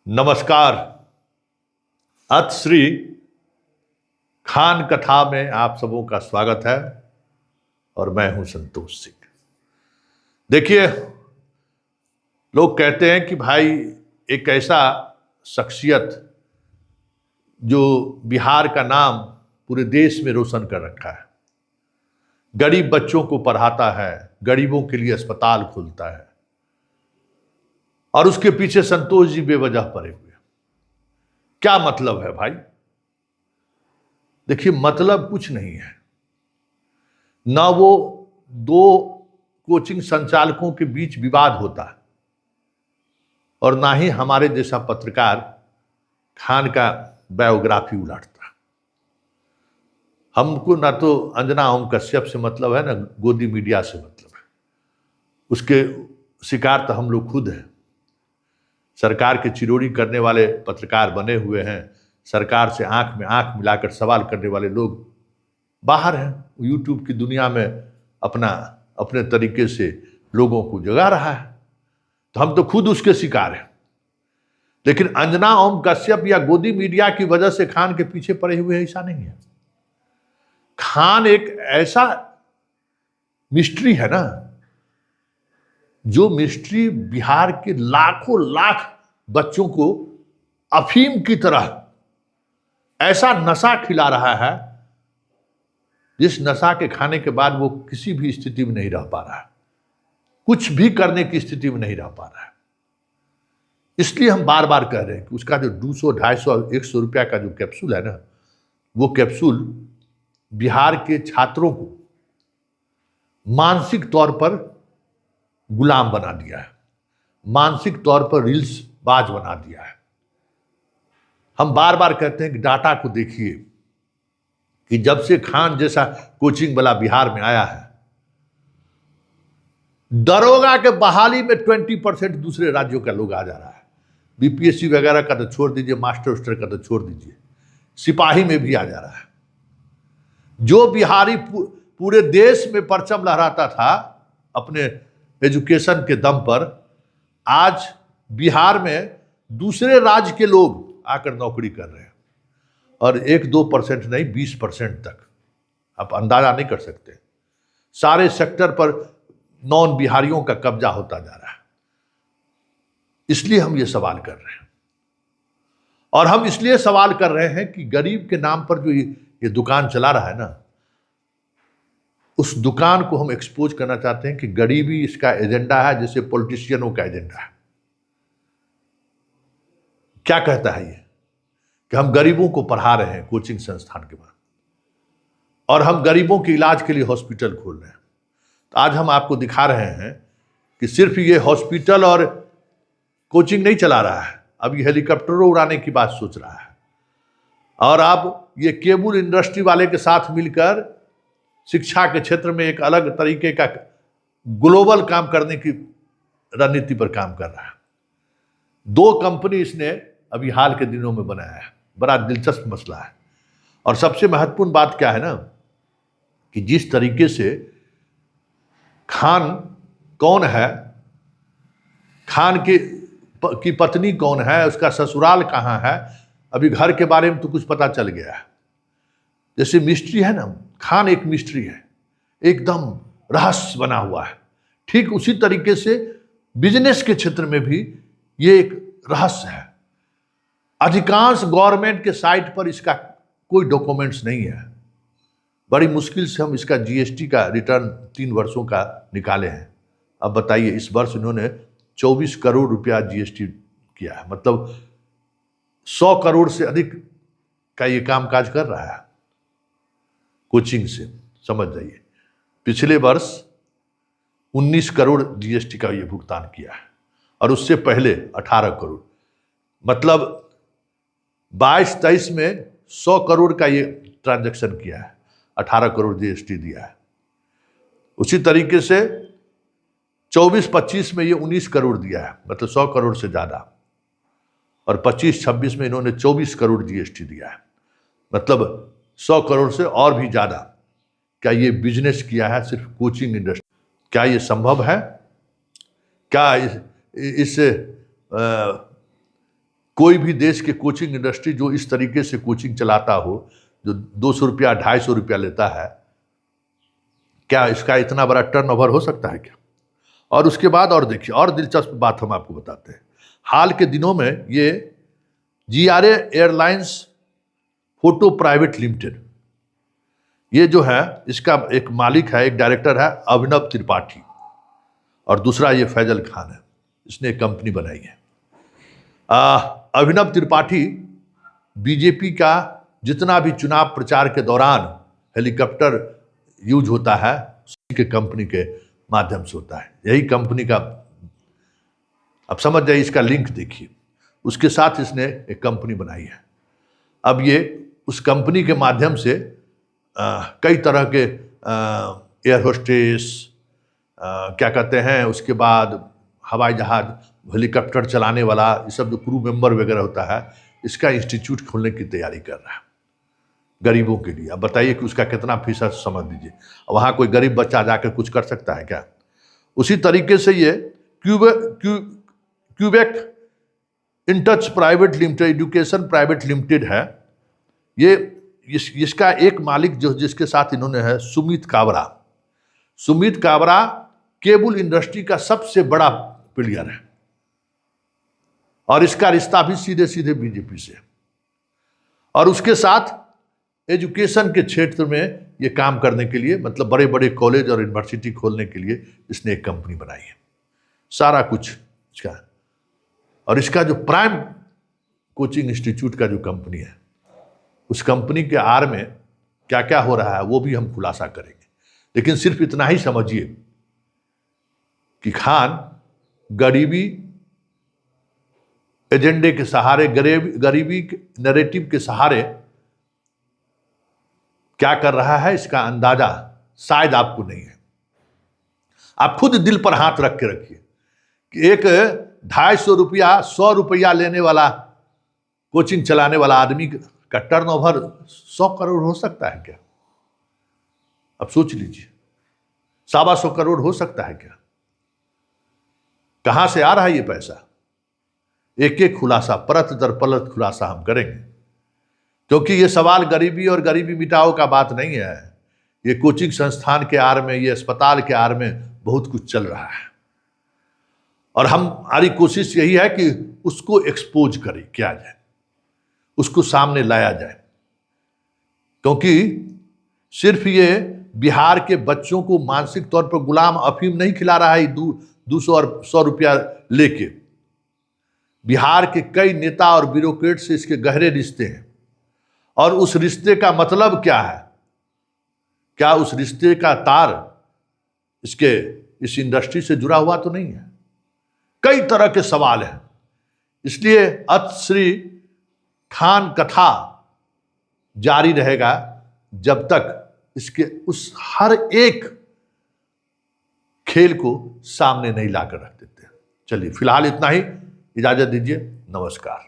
नमस्कार। अतश्री खान कथा में आप सबों का स्वागत है और मैं हूं संतोष सिंह। देखिए, लोग कहते हैं कि भाई एक ऐसा शख्सियत जो बिहार का नाम पूरे देश में रोशन कर रखा है, गरीब बच्चों को पढ़ाता है, गरीबों के लिए अस्पताल खोलता है, और उसके पीछे संतोष जी बेवजह पड़े हुए। क्या मतलब है भाई? देखिए, मतलब कुछ नहीं है। ना वो दो कोचिंग संचालकों के बीच विवाद होता है और ना ही हमारे जैसा पत्रकार खान का बायोग्राफी उलाटता है। हमको ना तो अंजना ओम कश्यप से मतलब है, ना गोदी मीडिया से मतलब है। उसके शिकार तो हम लोग खुद हैं। सरकार के चिरोड़ी करने वाले पत्रकार बने हुए हैं। सरकार से आंख में आंख मिलाकर सवाल करने वाले लोग बाहर हैं। यूट्यूब की दुनिया में अपने तरीके से लोगों को जगा रहा है, तो हम तो खुद उसके शिकार हैं। लेकिन अंजना ओम कश्यप या गोदी मीडिया की वजह से खान के पीछे पड़े हुए हैं, ऐसा नहीं है। खान एक ऐसा मिस्ट्री है ना, जो मिस्ट्री बिहार के लाखों लाख बच्चों को अफीम की तरह ऐसा नशा खिला रहा है, जिस नशा के खाने के बाद वो किसी भी स्थिति में नहीं रह पा रहा है, कुछ भी करने की स्थिति में नहीं रह पा रहा है। इसलिए हम बार बार कह रहे हैं कि उसका जो 200, 250, 100 रुपया का जो कैप्सूल है ना, वो कैप्सूल बिहार के छात्रों को मानसिक तौर पर गुलाम बना दिया है, मानसिक तौर पर रील्स बाज बना दिया है। हम बार बार कहते हैं कि डाटा को देखिए कि जब से खान जैसा कोचिंग वाला बिहार में आया है, दरोगा के बहाली में 20% दूसरे राज्यों का लोग आ जा रहा है। बीपीएससी वगैरह का तो छोड़ दीजिए, मास्टर उस्टर का तो छोड़ दीजिए, सिपाही में भी आ जा रहा है। जो बिहारी पूरे देश में परचम लहराता था अपने एजुकेशन के दम पर, आज बिहार में दूसरे राज्य के लोग आकर नौकरी कर रहे हैं। और 1-2% नहीं, 20% तक आप अंदाजा नहीं कर सकते। सारे सेक्टर पर नॉन बिहारियों का कब्जा होता जा रहा है। इसलिए हम ये सवाल कर रहे हैं, और हम इसलिए सवाल कर रहे हैं कि गरीब के नाम पर जो ये दुकान चला रहा है ना, उस दुकान को हम एक्सपोज करना चाहते हैं कि गरीबी इसका एजेंडा है, जैसे पॉलिटिशियनों का एजेंडा है। क्या कहता है ये कि हम गरीबों को पढ़ा रहे हैं कोचिंग संस्थान के बाद, और हम गरीबों के इलाज के लिए हॉस्पिटल खोल रहे हैं। तो आज हम आपको दिखा रहे हैं कि सिर्फ ये हॉस्पिटल और कोचिंग नहीं चला रहा है, अब ये हेलीकॉप्टरों उड़ाने की बात सोच रहा है, और अब ये केबल इंडस्ट्री वाले के साथ मिलकर शिक्षा के क्षेत्र में एक अलग तरीके का ग्लोबल काम करने की रणनीति पर काम कर रहा है। 2 कंपनी इसने अभी हाल के दिनों में बनाया है। बड़ा दिलचस्प मसला है। और सबसे महत्वपूर्ण बात क्या है ना, कि जिस तरीके से खान कौन है, खान की पत्नी कौन है, उसका ससुराल कहाँ है, अभी घर के बारे में तो कुछ पता चल गया है। जैसे मिस्ट्री है ना, खान एक मिस्ट्री है, एकदम रहस्य बना हुआ है। ठीक उसी तरीके से बिजनेस के क्षेत्र में भी ये एक रहस्य है। अधिकांश गवर्नमेंट के साइट पर इसका कोई डॉक्यूमेंट्स नहीं है। बड़ी मुश्किल से हम इसका जीएसटी का रिटर्न 3 वर्षों का निकाले हैं। अब बताइए, इस वर्ष इन्होंने 24 करोड़ रुपया जीएसटी किया है, मतलब 100 करोड़ से अधिक का ये कामकाज कर रहा है कोचिंग से। समझ जाइए, पिछले वर्ष 19 करोड़ जीएसटी का ये भुगतान किया है, और उससे पहले 18 करोड़, मतलब 22-23 में 100 करोड़ का ये ट्रांजैक्शन किया है, 18 करोड़ जीएसटी दिया है। उसी तरीके से 24-25 में ये 19 करोड़ दिया है, मतलब 100 करोड़ से ज़्यादा, और 25-26 में इन्होंने 24 करोड़ जीएसटी दिया है, मतलब 100 करोड़ से और भी ज़्यादा क्या ये बिजनेस किया है सिर्फ कोचिंग इंडस्ट्री। क्या ये संभव है? क्या इस कोई भी देश के कोचिंग इंडस्ट्री जो इस तरीके से कोचिंग चलाता हो, जो 200 रुपया 250 रुपया लेता है, क्या इसका इतना बड़ा टर्नओवर हो सकता है क्या? और उसके बाद और देखिए, और दिलचस्प बात हम आपको बताते हैं। हाल के दिनों में ये GRA airlines photo private limited, ये जो है इसका एक मालिक है, एक डायरेक्टर है अभिनव त्रिपाठी, और दूसरा ये फैजल खान है, इसने एक कंपनी बनाई है। अभिनव त्रिपाठी बीजेपी का जितना भी चुनाव प्रचार के दौरान हेलीकॉप्टर यूज होता है, उसी के कंपनी के माध्यम से होता है। यही कंपनी का, अब समझ जाइए, इसका लिंक देखिए, उसके साथ इसने एक कंपनी बनाई है। अब ये उस कंपनी के माध्यम से कई तरह के एयर होस्टेस, क्या कहते हैं, उसके बाद हवाई जहाज, हेलीकॉप्टर चलाने वाला, ये सब जो क्रू मेंबर वगैरह होता है, इसका इंस्टीट्यूट खोलने की तैयारी कर रहा है गरीबों के लिए। अब बताइए कि उसका कितना फीसद समझ लीजिए, वहाँ कोई गरीब बच्चा जाकर कुछ कर सकता है क्या? उसी तरीके से ये Quebec in touch private limited, education private limited है। ये इसका एक मालिक जो जिसके साथ इन्होंने है, सुमित काबरा। सुमित काबरा केबल इंडस्ट्री का सबसे बड़ा प्लेयर है, और इसका रिश्ता भी सीधे सीधे बीजेपी से। और उसके साथ एजुकेशन के क्षेत्र में ये काम करने के लिए, मतलब बड़े बड़े कॉलेज और यूनिवर्सिटी खोलने के लिए इसने एक कंपनी बनाई है, सारा कुछ इसका। और इसका जो प्राइम कोचिंग इंस्टीट्यूट का जो कंपनी है, उस कंपनी के आड़ में क्या क्या हो रहा है वो भी हम खुलासा करेंगे। लेकिन सिर्फ इतना ही समझिए कि खान गरीबी एजेंडे के सहारे, गरीबी नैरेटिव के सहारे क्या कर रहा है, इसका अंदाजा शायद आपको नहीं है। आप खुद दिल पर हाथ रख के रखिए कि एक 250 रुपया 100 रुपया लेने वाला कोचिंग चलाने वाला आदमी का टर्नओवर 100 करोड़ हो सकता है क्या? अब सोच लीजिए, 125 करोड़ हो सकता है क्या? कहां से आ रहा है ये पैसा? एक एक खुलासा, परत दर परत खुलासा हम करेंगे, क्योंकि ये सवाल गरीबी और गरीबी मिटाओ का बात नहीं है। ये कोचिंग संस्थान के आड़ में, ये अस्पताल के आड़ में बहुत कुछ चल रहा है, और हमारी कोशिश यही है कि उसको एक्सपोज किया जाए, उसको सामने लाया जाए। क्योंकि सिर्फ ये बिहार के बच्चों को मानसिक तौर पर गुलाम अफीम नहीं खिला रहा है 200 और 100 रुपया लेके। बिहार के कई नेता और ब्यूरोक्रेट से इसके गहरे रिश्ते हैं, और उस रिश्ते का मतलब क्या है? क्या उस रिश्ते का तार इस इंडस्ट्री से जुड़ा हुआ तो नहीं है? कई तरह के सवाल हैं। इसलिए श्री खान कथा जारी रहेगा जब तक इसके उस हर एक खेल को सामने नहीं लाकर रख देते। चलिए फिलहाल इतना ही, इजाजत दीजिए, नमस्कार।